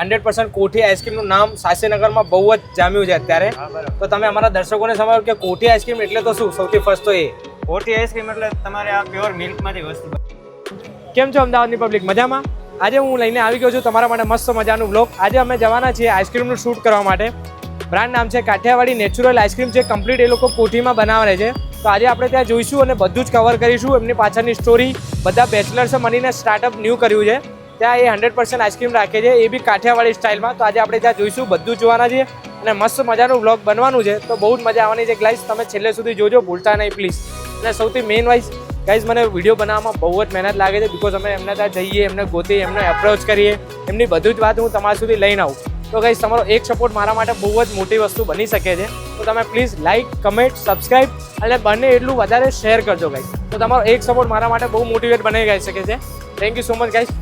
100% કોઠી આઈસ્ક્રીમનું નામ શાસ્ત્રીનગરમાં બહુ જ જામ્યું છે અત્યારે. તો તમે અમારા દર્શકોને સમજાવો કે કોઠી આઈસ્ક્રીમ એટલે તો શું? સૌથી ફર્સ્ટ તો એ કોઠી આઈસ્ક્રીમ એટલે તમારે આ પ્યોર મિલ્કમાંથી વસ્તુ. કેમ છો અમદાવાદની પબ્લિક? મજામાં? આજે હું લઈને આવી ગયો છું તમારા માટે મસ્ત મજાનું બ્લોગ. આજે અમે જવાના છીએ આઈસ્ક્રીમનું શૂટ કરવા માટે. બ્રાન્ડ નામ છે કાઠિયાવાડી નેચરલ આઈસ્ક્રીમ છે. કમ્પ્લીટ એ લોકો કોઠીમાં બનાવે છે. તો આજે આપણે ત્યાં જોઈશું અને બધું જ કવર કરીશું. એમની પાછળની સ્ટોરી, બધા બેચલર્સે મળીને સ્ટાર્ટઅપ ન્યૂ કર્યું છે. ત્યાં એ 100% આઈસ્ક્રીમ રાખે છે, એ બી કાઠિયાવાડી સ્ટાઇલમાં. તો આજે આપણે ત્યાં જોઈશું, બધું જ જોવાના છીએ અને મસ્ત મજાનું બ્લોગ બનવાનું છે. તો બહુ જ મજા આવવાની છે ગાઈસ. તમે છેલ્લે સુધી જોજો, ભૂલતા નહીં પ્લીઝ. અને સૌથી મેઇન વાઇઝ ગાઈઝ, મને વિડીયો બનાવવામાં બહુ જ મહેનત લાગે છે. બિકોઝ અમે એમને ત્યાં જઈએ, એમને ગોતીએ, એમને એપ્રોચ કરીએ, એમની બધું જ વાત હું તમારા સુધી લઈને આવું. તો ગાઈઝ, તમારો એક સપોર્ટ મારા માટે બહુ જ મોટી વસ્તુ બની શકે છે. તો તમે પ્લીઝ લાઇક, કમેન્ટ, સબસ્ક્રાઇબ અને બને એટલું વધારે શેર કરજો ગાઈઝ. તો તમારો એક સપોર્ટ મારા માટે બહુ મોટિવેટ બની ગઈ શકે છે. Thank you so much guys.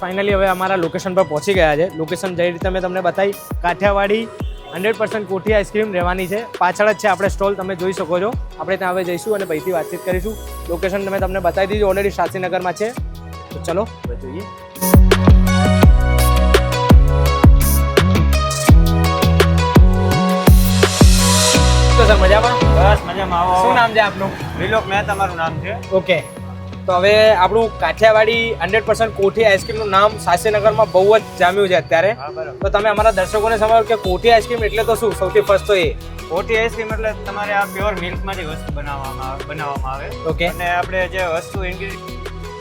Finally હવે અમારા લોકેશન પર પહોંચી ગયા છે. લોકેશન જે રીતે મેં તમને બતાવી, કાઠિયાવાડી 100% કોઠી આઈસ્ક્રીમ રહેવાની છે. પાછળ જ છે આપણે સ્ટોલ, તમે જોઈ શકો છો. આપણે ત્યાં હવે જઈશું અને ભાઈથી વાતચીત કરીશું. લોકેશન તમે તમને બતાવી દીધું, ઓલરેડી શાસ્ત્રીનગરમાં છે. તો ચલો હવે જોઈએ. તો સર મજામાં? બસ મજામાં. આવો. શું નામ છે આપનું? વિલોક મહેતા મારું નામ છે. ઓકે, તો હવે આપણું કાઠિયાવાડી 100% કોઠી આઈસ્ક્રીમનું નામ શાસ્ત્રીનગરમાં બહુ જ જામ્યું છે અત્યારે. તો તમે અમારા દર્શકોને સમજાવો કે કોઠી આઈસ્ક્રીમ એટલે તો શું? સૌથી ફર્સ્ટ તો એ કોઠી આઈસ્ક્રીમ એટલે તમારે આ પ્યોર મિલ્કમાંથી વસ્તુ બનાવવામાં આવે. ઓકે. અને આપણે જે વસ્તુ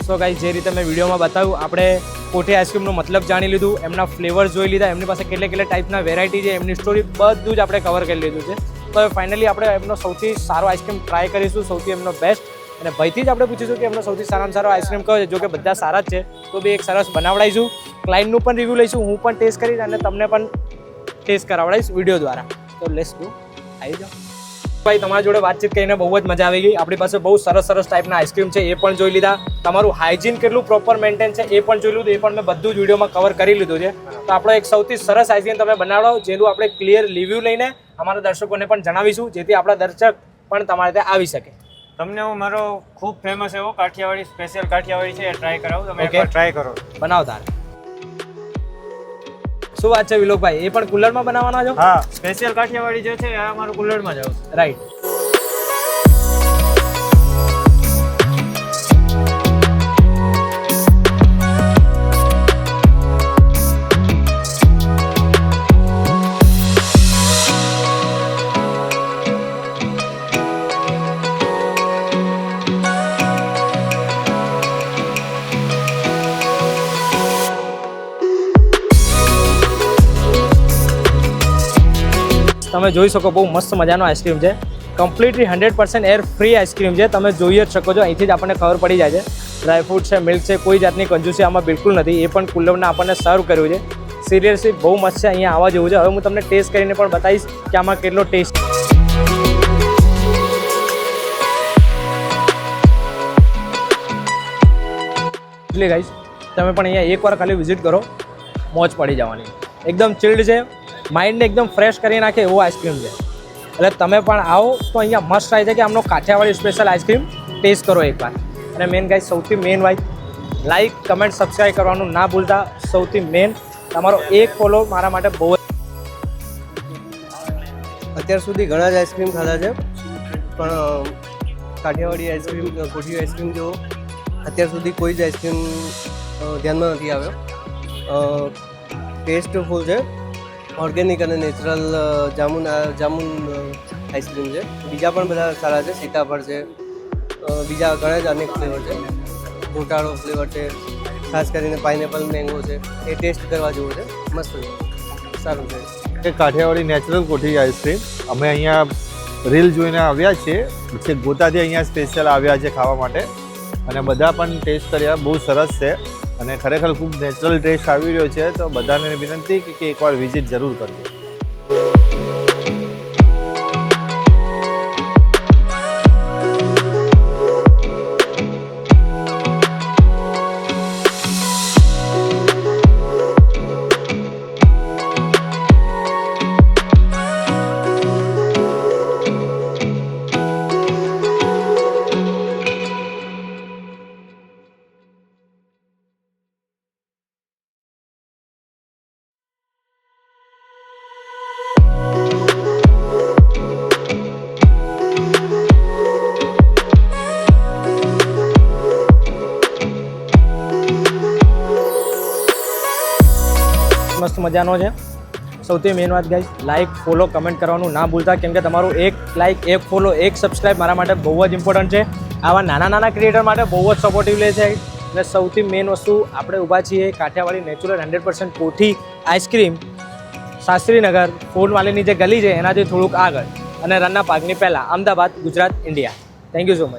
સો ગાઈસ, જે રીતે મેં વિડીયોમાં બતાવ્યું, આપણે કોઠી આઈસ્ક્રીમનો મતલબ જાણી લીધું, એમના ફ્લેવર્સ જોઈ લીધા, એમની પાસે કેટલા ટાઈપના વેરાયટી છે, એમની સ્ટોરી બધું જ આપણે કવર કરી લીધું છે. તો હવે ફાઇનલી આપણે એમનો સૌથી સારો આઈસ્ક્રીમ ટ્રાય કરીશું, સૌથી એમનો બેસ્ટ. અને ભાઈથી જ આપણે પૂછીશું કે એમનો સૌથી સારામાં સારો આઈસ્ક્રીમ કયો છે. જો કે બધા સારા જ છે, તો બી એક સરસ બનાવડાવીશું. ક્લાયન્ટનું પણ રિવ્યૂ લઈશું, હું પણ ટેસ્ટ કરીશ અને તમને પણ ટેસ્ટ કરાવડાવીશ વિડીયો દ્વારા. તો લેટ્સ ગો, આવી જાઓ ભાઈ. તમારી જોડે વાતચીત કરીને બહુ જ મજા આવી ગઈ. આપણી પાસે બહુ સરસ ટાઈપના આઈસ્ક્રીમ છે, એ પણ જોઈ લીધા. તમારું હાઇજીન કેટલું પ્રોપર મેન્ટેન છે એ પણ જોઈ લીધું. એ પણ મેં બધું જ વિડીયોમાં કવર કરી લીધું છે. તો આપણો એક સૌથી સરસ આઈસ્ક્રીમ તમે બનાવડાવો, જેનું આપણે ક્લિયર રિવ્યૂ લઈને અમારા દર્શકોને પણ જણાવીશું, જેથી આપણા દર્શક પણ તમારે ત્યાં આવી શકે. તમને હું મારો ખૂબ ફેમસ એવો કાઠિયાવાડી સ્પેશિયલ કાઠિયાવાડી છે એ ટ્રાય કરાવું. તમે એકવાર ટ્રાય કરો. બનાવતા શું વાત છે વિલોકભાઈ? એ પણ કુલરમાં બનાવવાના છો? હા, સ્પેશિયલ કાઠિયાવાડી જે છે આ અમારું કુલરમાં જ આવશે. રાઈટ. તમે જોઈ શકો, બહુ મસ્ત મજાનો આઈસ્ક્રીમ છે. કમ્પ્લીટલી 100% એર ફ્રી આઈસ્ક્રીમ છે. તમે જોઈ જ શકો છો, અહીંથી જ આપણને ખબર પડી જાય છે. ડ્રાયફ્રૂટ છે, મિલ્ક છે, કોઈ જાતની કંજૂસી આમાં બિલકુલ નથી. એ પણ કુલરને આપણને સર્વ કર્યું છે. સિરિયસલી બહુ મસ્ત છે. અહીંયા આવવા જેવું છે. હવે હું તમને ટેસ્ટ કરીને પણ બતાવીશ કે આમાં કેટલો ટેસ્ટ. એટલે ગાઈસ, તમે પણ અહીંયા એકવાર ખાલી વિઝિટ કરો, મોજ પડી જવાની. એકદમ ચિલ્ડ છે, માઇન્ડને એકદમ ફ્રેશ કરી નાખે એવો આઈસ્ક્રીમ છે. એટલે તમે પણ આવો તો અહીંયા મસ્ટ ટ્રાય છે કે આમનો કાઠિયાવાડી સ્પેશિયલ આઈસ્ક્રીમ ટેસ્ટ કરો એકવાર. અને મેન ગાઈસ, સૌથી મેન વાઇઝ લાઇક, કમેન્ટ, સબસ્ક્રાઈબ કરવાનું ના ભૂલતા. સૌથી મેન તમારો એક ફોલો મારા માટે બહુ. અત્યાર સુધી ઘણા જ આઈસ્ક્રીમ ખાધા છે, પણ કાઠિયાવાડી આઈસ્ક્રીમ, કોઠી આઈસ્ક્રીમ જો અત્યાર સુધી કોઈ જ આઈસ્ક્રીમ ધ્યાનમાં નથી આવ્યો. ટેસ્ટફુલ છે, ઓર્ગેનિક અને નેચરલ જામુન આઈસ્ક્રીમ છે. બીજા પણ બધા સારા છે, સીતાફળ છે, બીજા ઘણા જ અનેક ફ્લેવર છે. ગોટાળો ફ્લેવર છે, ખાસ કરીને પાઇનેપલ મેંગો છે. એ ટેસ્ટ કરવા જેવું છે, મસ્ત છે, સારું છે. એ કાઠિયાવાડી નેચરલ કોઠી આઈસ્ક્રીમ અમે અહીંયા રીલ જોઈને આવ્યા છીએ. પછી ગોતાથી અહીંયા સ્પેશિયલ આવ્યા છે ખાવા માટે અને બધા પણ ટેસ્ટ કર્યા. બહુ સરસ છે અને ખરેખર ખૂબ નેચરલ ટેસ્ટ આવી રહ્યો છે. તો બધાને વિનંતી કે એકવાર વિઝિટ જરૂર કરજો. મસ્ત મજાનો છે. સૌથી મેઇન વાત ગાઈઝ, લાઇક ફોલો કમેન્ટ કરવાનું ના ભૂલતા, કેમ કે તમારું એક લાઇક, એક ફોલો, એક સબસ્ક્રાઇબ મારા માટે બહુ જ ઇમ્પોર્ટન્ટ છે. આવા નાના ક્રિએટર માટે બહુ જ સપોર્ટિવ લે છે. અને સૌથી મેઇન વસ્તુ, આપણે ઊભા છીએ કાઠિયાવાડી નેચરલ 100% કોઠી આઈસ્ક્રીમ, શાસ્ત્રીનગર ફૂલવાલીની જે ગલી છે એનાથી થોડુંક આગળ, અને રનના પાર્કની પહેલાં, Ahmedabad, Gujarat, India. Thank you so much.